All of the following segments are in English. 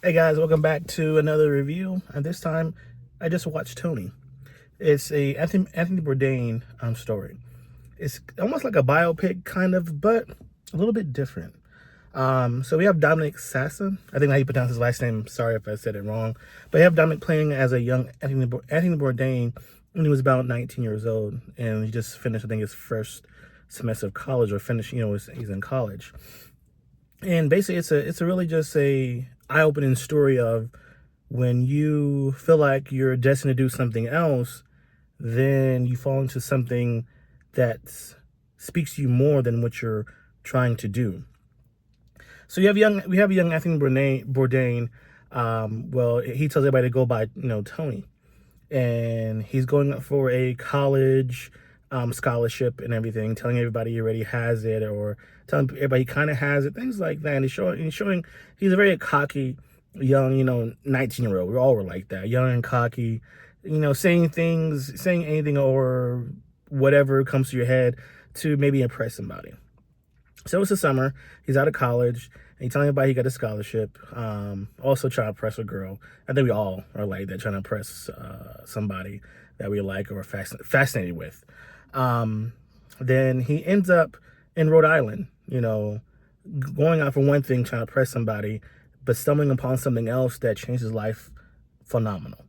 Hey guys, welcome back to another review. And this time, I just watched Tony. It's a Anthony Bourdain story. It's almost like a biopic, kind of, but a little bit different. So we have Dominic Sessa. I think how you pronounce his last name. Sorry if I said it wrong. But we have Dominic playing as a young Anthony Bourdain when he was about 19 years old, and he just finished, I think, his first semester of college, or finished. He's in college. And basically, it's a really just a eye-opening story of when you feel like you're destined to do something else, then you fall into something that speaks to you more than what you're trying to do. So we have young Anthony Bourdain. Well, he tells everybody to go by Tony, and he's going up for a college scholarship and everything, telling everybody he already has it, or telling everybody he kind of has it, things like that. And he's showing he's a very cocky young 19-year-old. We all were like that, young and cocky, saying anything or whatever comes to your head to maybe impress somebody. So it's the summer. He's out of college. And he's telling everybody he got a scholarship. Also trying to impress a girl. I think we all are like that, trying to impress somebody that we like or are fascinated with. Then he ends up in Rhode Island, going out for one thing, trying to impress somebody, but stumbling upon something else that changed his life phenomenal.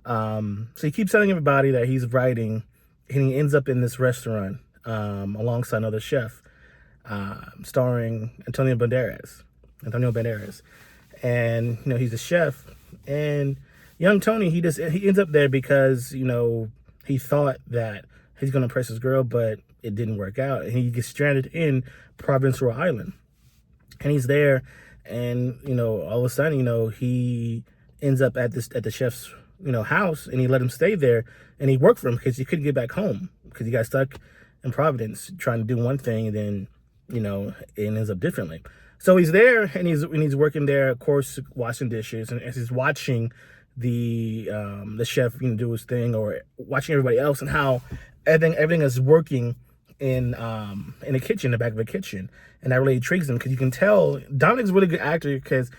So he keeps telling everybody that he's writing, and he ends up in this restaurant alongside another chef, starring Antonio Banderas, and he's a chef. And young Tony, he ends up there because he thought that he's gonna impress his girl, but it didn't work out, and he gets stranded in Providence, Rhode Island. And he's there, and all of a sudden, he ends up at the chef's house, and he let him stay there, and he worked for him because he couldn't get back home because he got stuck in Providence trying to do one thing, and then it ends up differently. So he's there, and he's working there, of course, washing dishes, and as he's watching the chef do his thing, or watching everybody else, and how everything is working in the kitchen, the back of the kitchen, and that really intrigues him because you can tell Dominic's a really good actor, because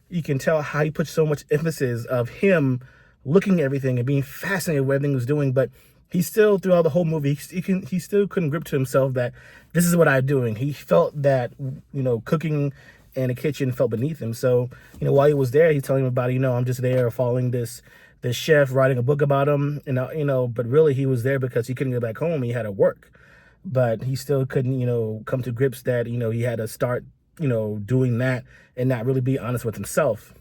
you can tell how he puts so much emphasis of him looking at everything and being fascinated with everything he was doing, but he still, throughout the whole movie, he still couldn't grip to himself that this is what I'm doing. He felt that cooking in the kitchen felt beneath him. So while he was there, he's telling everybody, I'm just there following this chef, writing a book about him, but really he was there because he couldn't get back home. He had to work, but he still couldn't come to grips that he had to start doing that and not really be honest with himself.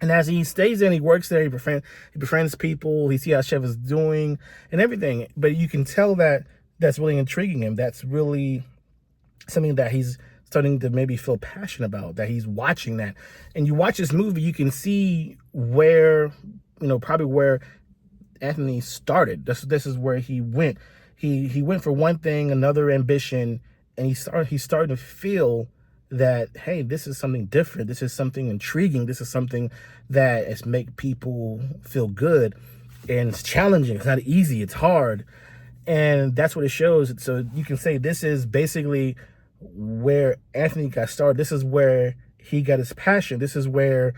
And as he stays there and he works there, he befriends people, he sees how chef is doing and everything. But you can tell that that's really intriguing him. That's really something that he's starting to maybe feel passionate about, that he's watching that. And you watch this movie, you can see where, probably where Anthony started. This is where he went. He went for one thing, another ambition, and he started to feel that, hey, this is something different. This is something intriguing. This is something that is make people feel good, and it's challenging. It's not easy. It's hard, and that's what it shows. So you can say this is basically where Anthony got started. This is where he got his passion. This is where,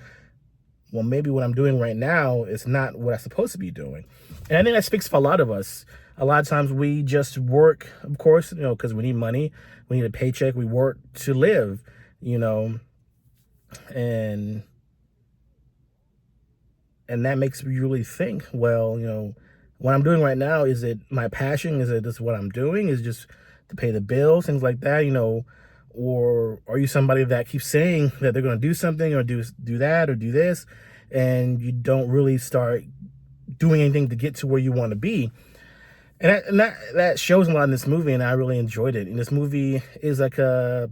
well, maybe what I'm doing right now is not what I'm supposed to be doing. And I think that speaks for a lot of us. A lot of times we just work, of course, because we need money. We need a paycheck. We work to live, and that makes me really think, well, what I'm doing right now, is it my passion? Is it just what I'm doing? Is it just to pay the bills, things like that, or are you somebody that keeps saying that they're going to do something or do that or do this, and you don't really start doing anything to get to where you want to be? And that shows a lot in this movie, and I really enjoyed it. And this movie is like a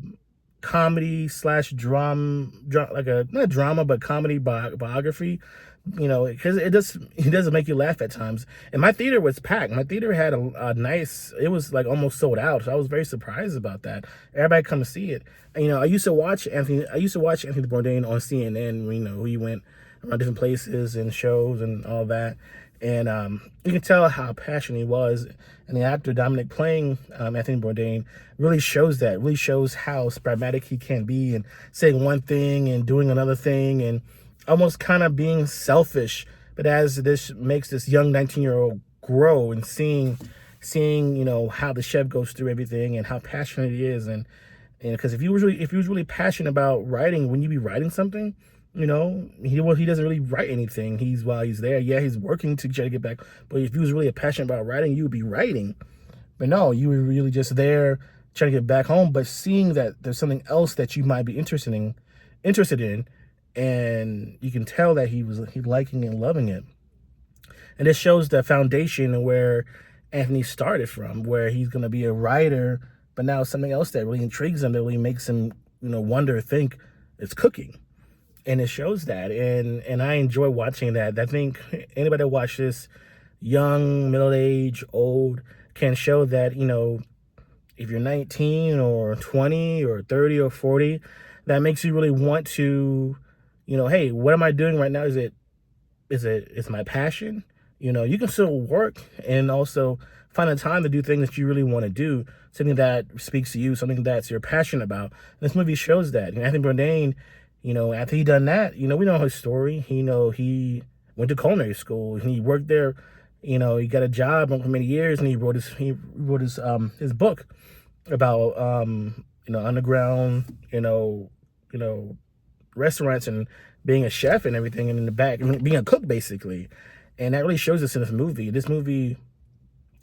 comedy slash drama, like a not drama but comedy biography. Because it doesn't make you laugh at times. And my theater was packed. My theater had a nice. It was like almost sold out. So I was very surprised about that. Everybody come to see it. And, I used to watch Anthony Bourdain on CNN. He went around different places and shows and all that. And you can tell how passionate he was. And the actor Dominic playing Anthony Bourdain really shows that. Really shows how pragmatic he can be, and saying one thing and doing another thing, and almost kind of being selfish. But as this makes this young 19-year-old grow and seeing how the chef goes through everything and how passionate he is, and because if he was really passionate about writing, when you be writing something, he doesn't really write anything. While he's there, yeah, he's working to try to get back. But if he was really passionate about writing, you would be writing. But no, you were really just there trying to get back home. But seeing that there's something else that you might be interested in, and you can tell that he's liking and loving it. And this shows the foundation where Anthony started from, where he's going to be a writer, but now something else that really intrigues him, that really makes him, wonder, think, is cooking. And it shows that, and I enjoy watching that. I think anybody that watch this, young, middle-aged, old, can show that, if you're 19 or 20 or 30 or 40, that makes you really want to, hey, what am I doing right now? Is my passion? You can still work and also find a time to do things that you really want to do, something that speaks to you, something that's you're passionate about. And this movie shows that. Anthony Bourdain, after he done that, we know his story. He went to culinary school and he worked there. He got a job for many years, and he wrote his book about underground restaurants and being a chef and everything, and in the back, being a cook basically. And that really shows us in this movie. This movie,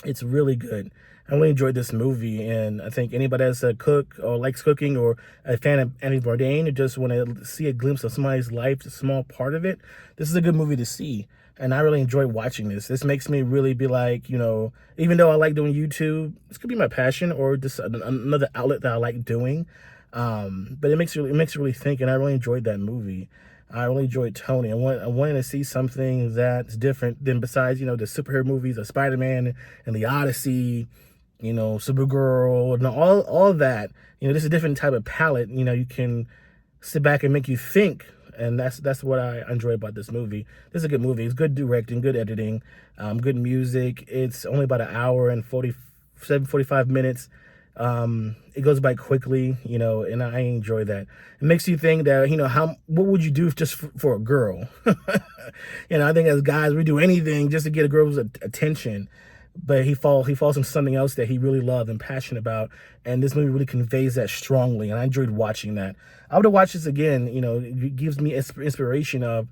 it's really good. I really enjoyed this movie, and I think anybody that's a cook or likes cooking or a fan of Anthony Bourdain or just want to see a glimpse of somebody's life, a small part of it, this is a good movie to see. And I really enjoy watching this. This makes me really be like, even though I like doing YouTube, this could be my passion or just another outlet that I like doing. But it makes you really think, and I really enjoyed that movie. I really enjoyed Tony. I wanted to see something that's different than besides, the superhero movies of Spider-Man and the Odyssey, Supergirl, and all that. This is a different type of palette. You can sit back and make you think, and that's what I enjoy about this movie. This is a good movie. It's good directing, good editing, good music. It's only about an hour and 45 minutes. It goes by quickly, and I enjoy that. It makes you think that, what would you do just for a girl? I think as guys, we do anything just to get a girl's attention. But he falls in something else that he really loved and passionate about, and this movie really conveys that strongly, and I enjoyed watching that. I would have watched this again. It gives me inspiration of,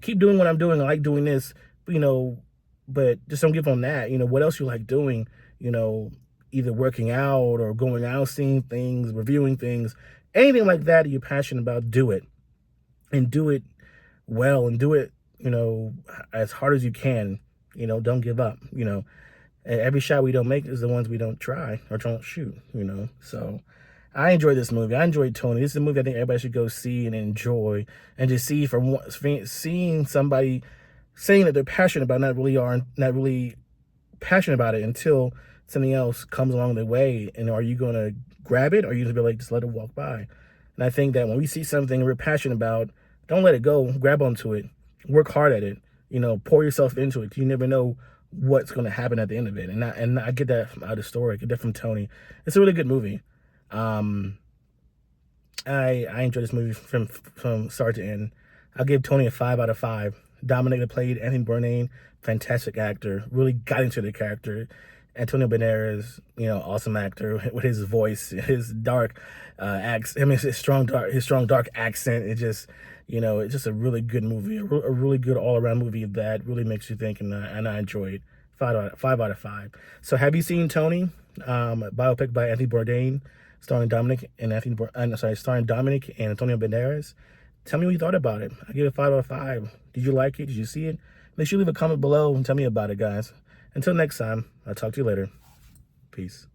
keep doing what I'm doing. I like doing this, but just don't give on that. What else you like doing, either working out or going out, seeing things, reviewing things, anything like that you're passionate about, do it. And do it well, and do it, as hard as you can. Don't give up, And every shot we don't make is the ones we don't try or don't shoot, So I enjoyed this movie. I enjoyed Tony. This is a movie I think everybody should go see and enjoy, and just see seeing somebody saying that they're passionate about, not really passionate about it until something else comes along the way. And are you going to grab it, or are you going to be like, just let it walk by? And I think that when we see something we're passionate about, don't let it go. Grab onto it. Work hard at it. Pour yourself into it. You never know what's going to happen at the end of it. And I get that out of the story. I get that from Tony. It's a really good movie. I enjoyed this movie from start to end. I'll give Tony a 5 out of 5. Dominic, that played Anthony Bourdain, fantastic actor. Really got into the character. Antonio Banderas, awesome actor with his voice, his dark his strong dark accent. It just, it's just a really good movie, a really good all around movie that really makes you think, and I enjoyed. 5 out of 5. So have you seen Tony? Biopic by Anthony Bourdain, starring Dominic and Antonio Banderas. Tell me what you thought about it. I give it 5 out of 5. Did you like it? Did you see it? Make sure you leave a comment below and tell me about it, guys. Until next time, I'll talk to you later. Peace.